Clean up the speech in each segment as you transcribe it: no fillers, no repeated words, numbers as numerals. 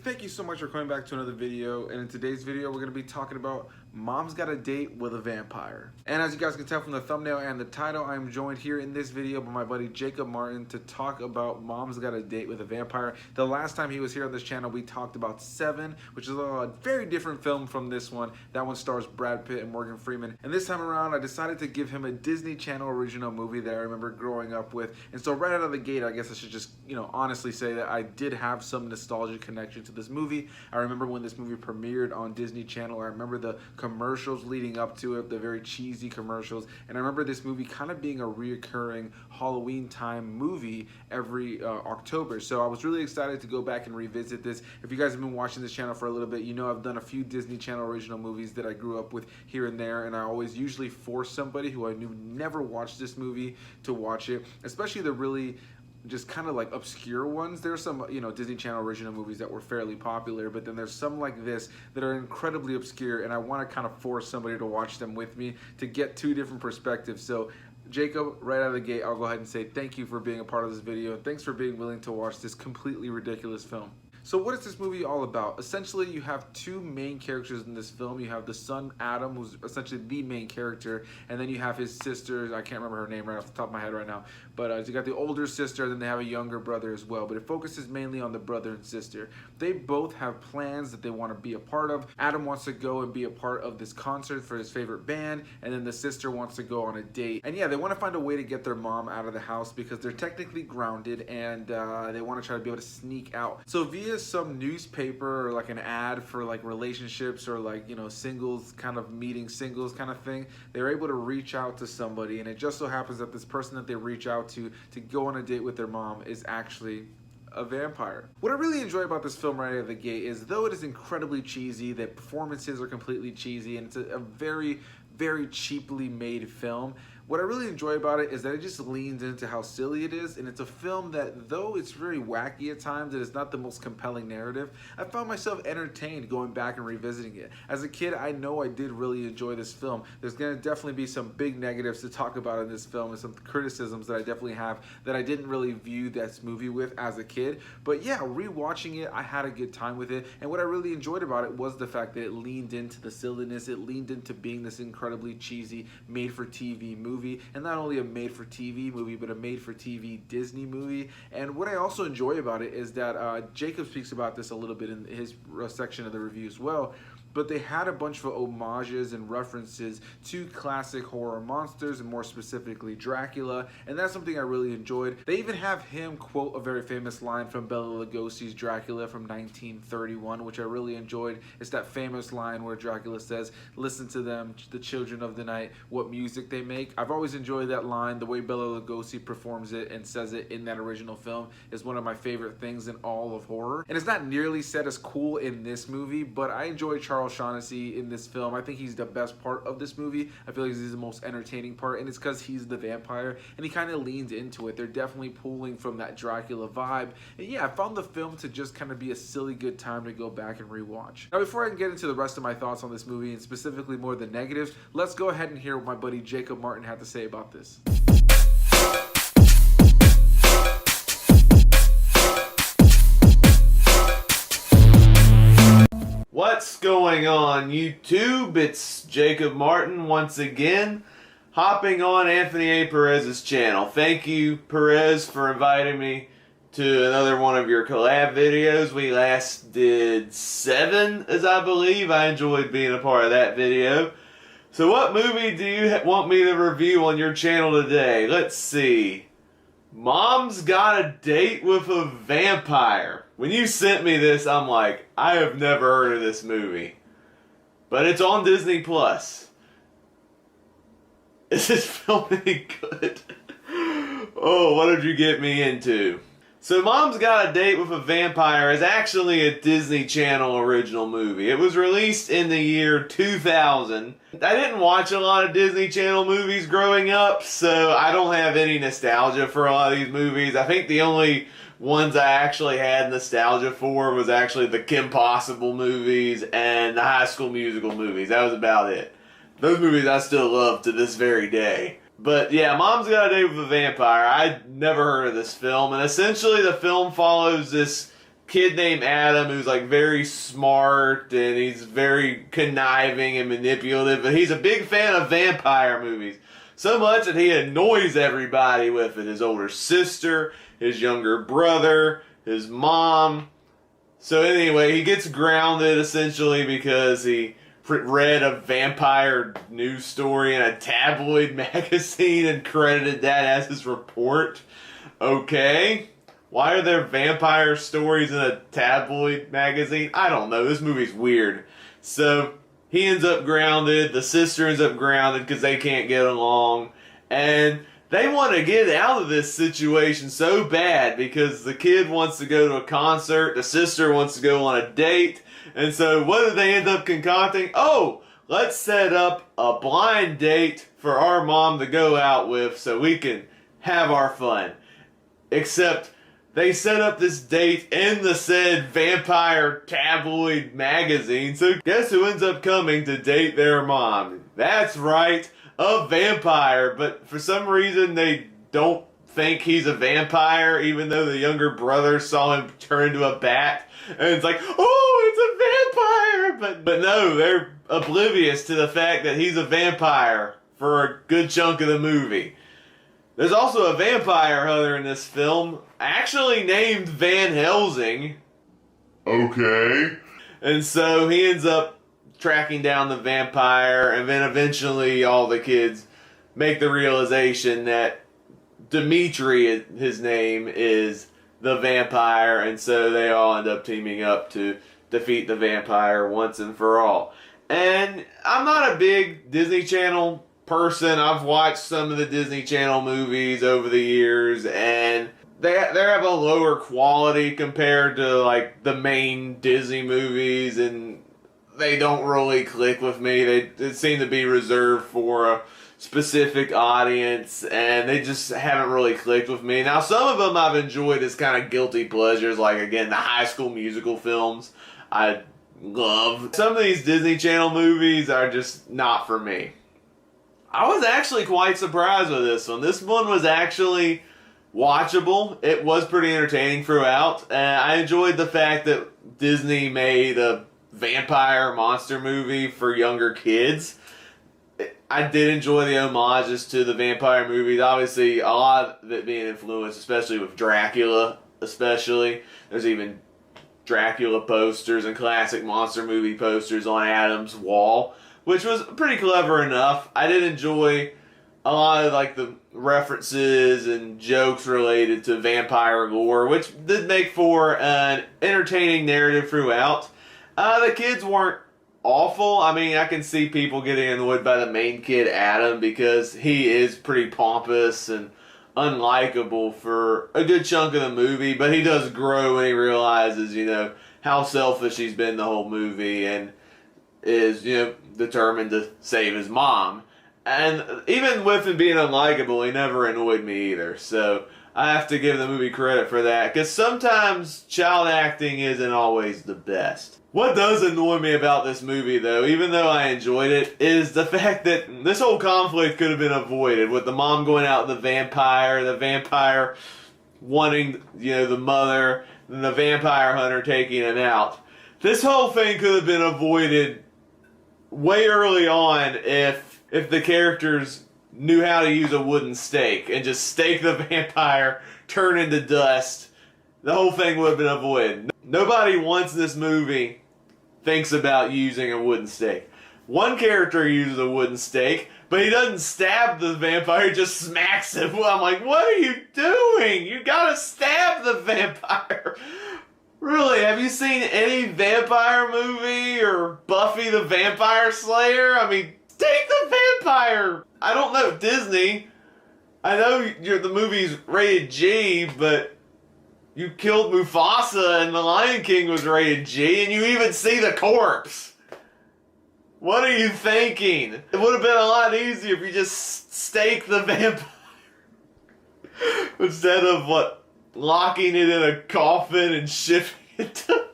Thank you so much for coming back to another video, and in today's video we're going to be talking about Mom's Got a Date with a Vampire. And as you guys can tell from the thumbnail and the title, I'm joined here in this video by my buddy Jacob Martin to talk about Mom's Got a Date with a Vampire. The last time he was here on this channel we talked about Seven, which is a very different film from this one. That one stars Brad Pitt and Morgan Freeman, and this time around I decided to give him a Disney Channel original movie that I remember growing up with. And so right out of the gate, I guess I should just, honestly say that I did have some nostalgia connection to this movie. I remember when this movie premiered on Disney Channel. I remember the commercials leading up to it, the very cheesy commercials, and I remember this movie kind of being a reoccurring Halloween time movie every October. So I was really excited to go back and revisit this. If you guys have been watching this channel for a little bit, you know I've done a few Disney Channel original movies that I grew up with here and there, and I always usually force somebody who I knew never watched this movie to watch it, especially the really just kind of like obscure ones. There's some, Disney Channel original movies that were fairly popular, but then there's some like this that are incredibly obscure, and I want to kind of force somebody to watch them with me to get two different perspectives. So Jacob, right out of the gate, I'll go ahead and say thank you for being a part of this video, and thanks for being willing to watch this completely ridiculous film. So what is this movie all about? Essentially, you have two main characters in this film. You have the son, Adam, who's essentially the main character, and then you have his sister, I can't remember her name right off the top of my head right now, but you got the older sister, and then they have a younger brother as well, but it focuses mainly on the brother and sister. They both have plans that they want to be a part of. Adam wants to go and be a part of this concert for his favorite band, and then the sister wants to go on a date. And yeah, they want to find a way to get their mom out of the house because they're technically grounded, and they want to try to be able to sneak out. So via some newspaper or like an ad for like relationships or like singles, kind of meeting singles kind of thing, they're able to reach out to somebody, and it just so happens that this person that they reach out to go on a date with their mom is actually a vampire. What I really enjoy about this film right out of the gate is, though it is incredibly cheesy, the performances are completely cheesy, and it's a very, very cheaply made film, what I really enjoy about it is that it just leans into how silly it is, and it's a film that, though it's very wacky at times, it is not the most compelling narrative. I found myself entertained going back and revisiting it. As a kid, I know I did really enjoy this film. There's going to definitely be some big negatives to talk about in this film and some criticisms that I definitely have that I didn't really view this movie with as a kid. But yeah, rewatching it, I had a good time with it, and what I really enjoyed about it was the fact that it leaned into the silliness, it leaned into being this incredibly cheesy, made-for-TV movie. And not only a made-for-TV movie, but a made-for-TV Disney movie. And what I also enjoy about it is that Jacob speaks about this a little bit in his section of the review as well, but they had a bunch of homages and references to classic horror monsters, and more specifically Dracula, and that's something I really enjoyed. They even have him quote a very famous line from Bela Lugosi's Dracula from 1931, which I really enjoyed. It's that famous line where Dracula says, "Listen to them, the children of the night, what music they make." I've always enjoyed that line. The way Bela Lugosi performs it and says it in that original film is one of my favorite things in all of horror. And it's not nearly said as cool in this movie, but I enjoy Shaughnessy in this film. I think he's the best part of this movie. I feel like he's the most entertaining part, and it's because he's the vampire, and he kind of leans into it. They're definitely pulling from that Dracula vibe, and yeah, I found the film to just kind of be a silly good time to go back and rewatch. Now, before I can get into the rest of my thoughts on this movie, and specifically more the negatives, let's go ahead and hear what my buddy Jacob Martin had to say about this. What's going on, YouTube? It's Jacob Martin once again, hopping on Anthony A. Perez's channel. Thank you, Perez, for inviting me to another one of your collab videos. We last did 7, as I believe. I enjoyed being a part of that video. So what movie do you want me to review on your channel today? Let's see. Mom's Got a Date with a Vampire. When you sent me this, I'm like, I have never heard of this movie. But it's on Disney Plus. Is this film any good? Oh, what did you get me into? So Mom's Got a Date with a Vampire is actually a Disney Channel original movie. It was released in the year 2000. I didn't watch a lot of Disney Channel movies growing up, so I don't have any nostalgia for a lot of these movies. I think the only ones I actually had nostalgia for was actually the Kim Possible movies and the High School Musical movies. That was about it. Those movies I still love to this very day. But yeah, Mom's Got a Date with a Vampire. I'd never heard of this film, and essentially the film follows this kid named Adam who's like very smart and he's very conniving and manipulative, but he's a big fan of vampire movies. So much that he annoys everybody with it. His older sister, his younger brother, his mom. So anyway, he gets grounded essentially because he read a vampire news story in a tabloid magazine and credited that as his report. Okay. Why are there vampire stories in a tabloid magazine? I don't know. This movie's weird. So he ends up grounded. The sister ends up grounded because they can't get along. And they want to get out of this situation so bad because the kid wants to go to a concert. The sister wants to go on a date. And so what do they end up concocting? Oh, let's set up a blind date for our mom to go out with so we can have our fun. Except they set up this date in the said vampire tabloid magazine. So guess who ends up coming to date their mom? That's right, a vampire. But for some reason they don't think he's a vampire, even though the younger brother saw him turn into a bat. And it's like, oh, it's a vampire! But no, they're oblivious to the fact that he's a vampire for a good chunk of the movie. There's also a vampire hunter in this film, actually named Van Helsing. Okay. And so he ends up tracking down the vampire, and then eventually all the kids make the realization that Dimitri, his name, is the vampire, and so they all end up teaming up to defeat the vampire once and for all. And I'm not a big Disney Channel person. I've watched some of the Disney Channel movies over the years, and they have a lower quality compared to like the main Disney movies, and they don't really click with me. They seem to be reserved for a specific audience, and they just haven't really clicked with me. Now, some of them I've enjoyed as kind of guilty pleasures, like again the High School Musical films I love. Some of these Disney Channel movies are just not for me. I was actually quite surprised with this one. This one was actually watchable. It was pretty entertaining throughout, and I enjoyed the fact that Disney made a vampire monster movie for younger kids. I did enjoy the homages to the vampire movies. Obviously, a lot of it being influenced, especially with Dracula, especially. There's even Dracula posters and classic monster movie posters on Adam's wall, which was pretty clever enough. I did enjoy a lot of like the references and jokes related to vampire lore, which did make for an entertaining narrative throughout. The kids weren't awful. I mean, I can see people getting annoyed by the main kid, Adam, because he is pretty pompous and unlikable for a good chunk of the movie, but he does grow when he realizes, you know, how selfish he's been the whole movie and is, you know, determined to save his mom. And even with him being unlikable, he never annoyed me either. So I have to give the movie credit for that, because sometimes child acting isn't always the best. What does annoy me about this movie, though, even though I enjoyed it, is the fact that this whole conflict could have been avoided with the mom going out with the vampire wanting, you know, the mother, and the vampire hunter taking him out. This whole thing could have been avoided way early on if the characters knew how to use a wooden stake and just stake the vampire, turn into dust. The whole thing would have been avoided. Nobody once in this movie thinks about using a wooden stake. One character uses a wooden stake, but he doesn't stab the vampire, he just smacks him. I'm like, what are you doing? You gotta stab the vampire. Really, have you seen any vampire movie or Buffy the Vampire Slayer? I mean, take the vampire. I don't know, Disney. I know the movie's rated G, but You killed Mufasa and the Lion King was rated G, and you even see the corpse. What are you thinking? It would have been a lot easier if you just stake the vampire. Instead of, locking it in a coffin and shipping it to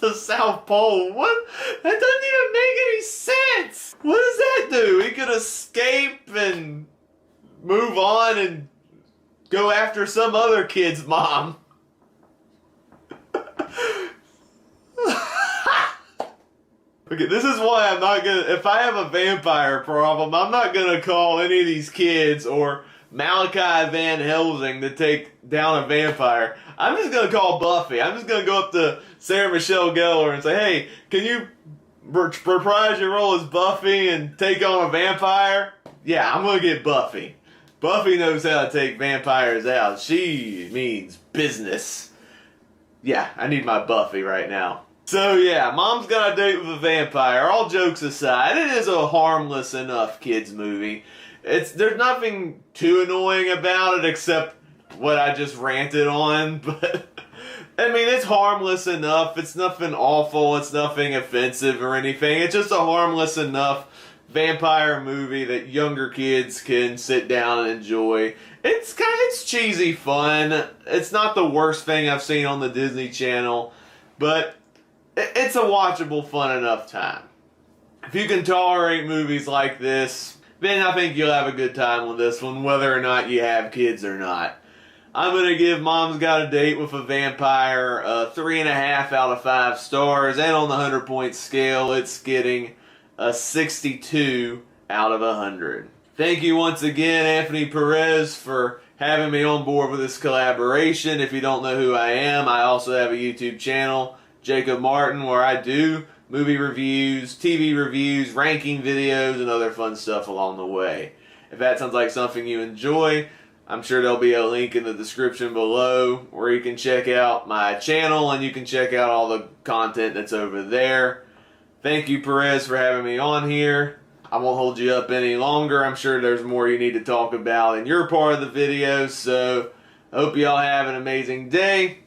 the South Pole. What? That doesn't even make any sense. What does that do? He could escape and move on and go after some other kid's mom. Okay, this is why I'm not gonna, if I have a vampire problem, I'm not gonna call any of these kids or Malachi Van Helsing to take down a vampire. I'm just gonna call Buffy. I'm just gonna go up to Sarah Michelle Gellar and say, hey, can you reprise your role as Buffy and take on a vampire? Yeah, I'm gonna get Buffy. Buffy knows how to take vampires out. She means business. Yeah, I need my Buffy right now. So yeah, Mom's Got a Date with a Vampire. All jokes aside, it is a harmless enough kids movie. There's nothing too annoying about it except what I just ranted on, but I mean, it's harmless enough. It's nothing awful. It's nothing offensive or anything. It's just a harmless enough vampire movie that younger kids can sit down and enjoy. It's cheesy fun. It's not the worst thing I've seen on the Disney Channel, but it's a watchable, fun enough time. If you can tolerate movies like this, then I think you'll have a good time with this one, whether or not you have kids or not. I'm going to give Mom's Got a Date with a Vampire a 3.5 out of 5 stars, and on the 100-point scale, it's getting a 62 out of 100. Thank you once again, Anthony Perez, for having me on board with this collaboration. If you don't know who I am, I also have a YouTube channel, Jacob Martin, where I do movie reviews, TV reviews, ranking videos, and other fun stuff along the way. If that sounds like something you enjoy, I'm sure there'll be a link in the description below where you can check out my channel and you can check out all the content that's over there. Thank you, Perez, for having me on here. I won't hold you up any longer. I'm sure there's more you need to talk about in your part of the video, so I hope you all have an amazing day,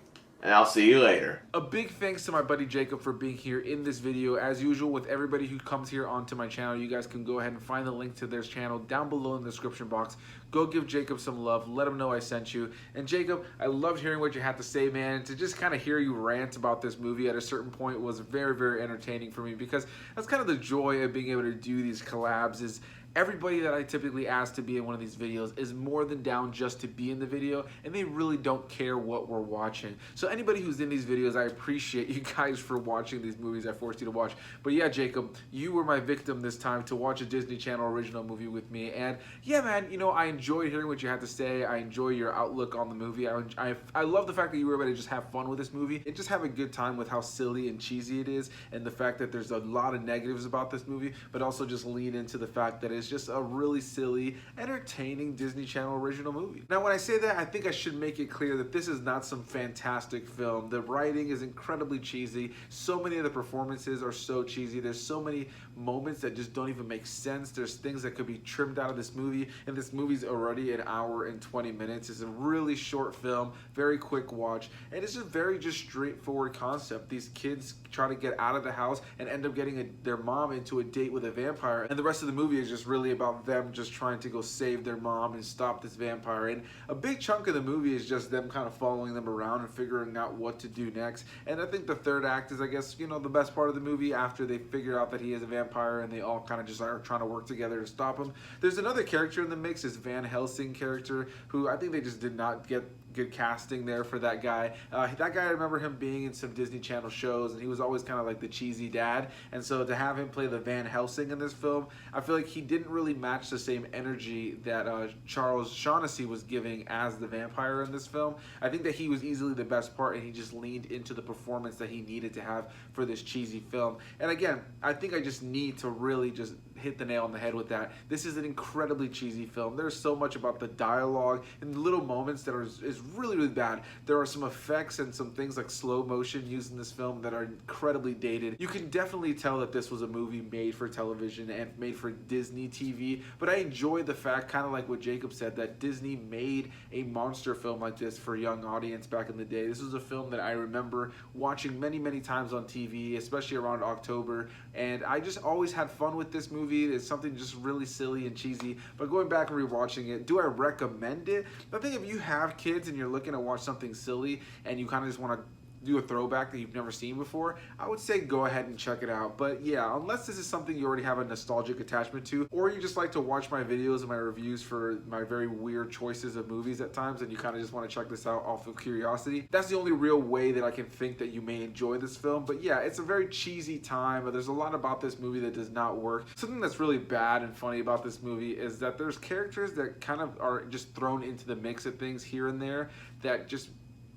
and I'll see you later. A big thanks to my buddy Jacob for being here in this video. As usual, with everybody who comes here onto my channel, you guys can go ahead and find the link to their channel down below in the description box. Go give Jacob some love. Let him know I sent you. And Jacob, I loved hearing what you had to say, man. To just kind of hear you rant about this movie at a certain point was very, very entertaining for me, because that's kind of the joy of being able to do these collabs. Is everybody that I typically ask to be in one of these videos is more than down just to be in the video, and they really don't care what we're watching. So anybody who's in these videos, I appreciate you guys for watching these movies I forced you to watch. But yeah, Jacob, you were my victim this time to watch a Disney Channel original movie with me. And yeah, man, you know, I enjoyed hearing what you had to say. I enjoy your outlook on the movie. I love the fact that you were able to just have fun with this movie and just have a good time with how silly and cheesy it is, and the fact that there's a lot of negatives about this movie, but also just lean into the fact that it's just a really silly, entertaining Disney Channel original movie. Now, when I say that, I think I should make it clear that this is not some fantastic film. The writing is incredibly cheesy. So many of the performances are so cheesy. There's so many moments that just don't even make sense. There's things that could be trimmed out of this movie, and this movie's already an hour and 20 minutes. It's a really short film, very quick watch, and it's just straightforward concept. These kids try to get out of the house and end up getting their mom into a date with a vampire, and the rest of the movie is just really about them just trying to go save their mom and stop this vampire. And a big chunk of the movie is just them kind of following them around and figuring out what to do next. And I think the third act is, I guess, you know, the best part of the movie, after they figure out that he is a vampire and they all kind of just are trying to work together to stop him. There's another character in the mix, is Van Helsing character, who I think they just did not get good casting there for that guy. That guy, I remember him being in some Disney Channel shows, and he was always kind of like the cheesy dad. And so to have him play the Van Helsing in this film, I feel like he didn't really match the same energy that Shaughnessy was giving as the vampire in this film. I think that he was easily the best part, and he just leaned into the performance that he needed to have for this cheesy film. And again, I think I just need to really just hit the nail on the head with that. This is an incredibly cheesy film. There's so much about the dialogue and little moments that is really, really bad. There are some effects and some things like slow motion used in this film that are incredibly dated. You can definitely tell that this was a movie made for television and made for Disney TV, but I enjoy the fact, kind of like what Jacob said, that Disney made a monster film like this for a young audience back in the day. This was a film that I remember watching many, many times on TV, especially around October, and I just always had fun with this movie. It's something just really silly and cheesy, but going back and rewatching it, do I recommend it? I think if you have kids and you're looking to watch something silly and you kind of just want to do a throwback that you've never seen before, I would say go ahead and check it out. But yeah, unless this is something you already have a nostalgic attachment to, or you just like to watch my videos and my reviews for my very weird choices of movies at times, and you kind of just want to check this out off of curiosity, that's the only real way that I can think that you may enjoy this film. But yeah, it's a very cheesy time, but there's a lot about this movie that does not work. Something that's really bad and funny about this movie is that there's characters that kind of are just thrown into the mix of things here and there that just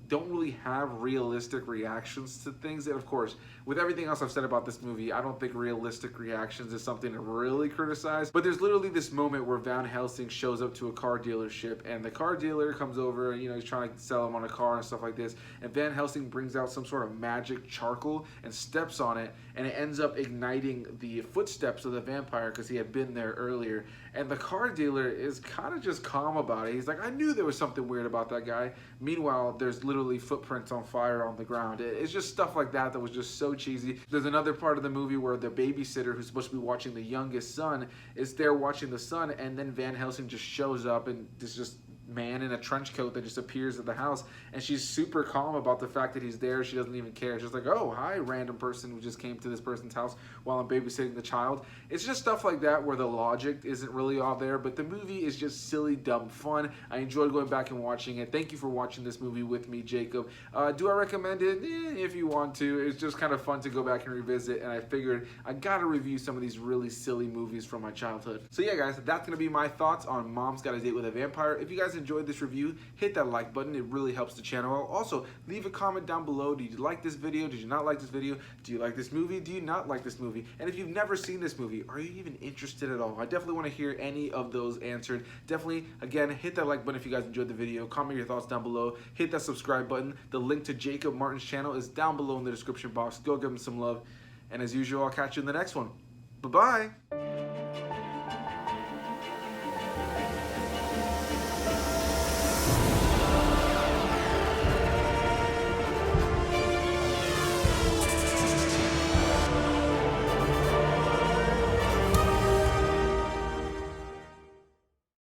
don't really have realistic reactions to things. And of course, with everything else I've said about this movie, I don't think realistic reactions is something to really criticize. But there's literally this moment where Van Helsing shows up to a car dealership, and the car dealer comes over and, you know, he's trying to sell him on a car and stuff like this. And Van Helsing brings out some sort of magic charcoal and steps on it, and it ends up igniting the footsteps of the vampire because he had been there earlier. And the car dealer is kind of just calm about it. He's like, I knew there was something weird about that guy. Meanwhile, there's literally footprints on fire on the ground. It's just stuff like that that was just so cheesy. There's another part of the movie where the babysitter who's supposed to be watching the youngest son is there watching the son, and then Van Helsing just shows up, and this just man in a trench coat that just appears at the house, and she's super calm about the fact that he's there. She doesn't even care. She's like, oh, hi, random person who just came to this person's house while I'm babysitting the child. It's just stuff like that where the logic isn't really all there, but the movie is just silly, dumb fun. I enjoyed going back and watching it. Thank you for watching this movie with me, Jacob. Do I recommend it? If you want to. It's just kind of fun to go back and revisit, and I figured I gotta review some of these really silly movies from my childhood. So yeah, guys, that's gonna be my thoughts on Mom's Got a Date with a Vampire. If you guys enjoyed this review, hit that like button. It really helps the channel. Also, leave a comment down below. Did you like this video? Did you not like this video? Do you like this movie? Do you not like this movie? And if you've never seen this movie, are you even interested at all? I definitely want to hear any of those answered. Definitely, again, hit that like button if you guys enjoyed the video. Comment your thoughts down below. Hit that subscribe button. The link to Jacob Martin's channel is down below in the description box. Go give him some love. And as usual, I'll catch you in the next one. Bye-bye.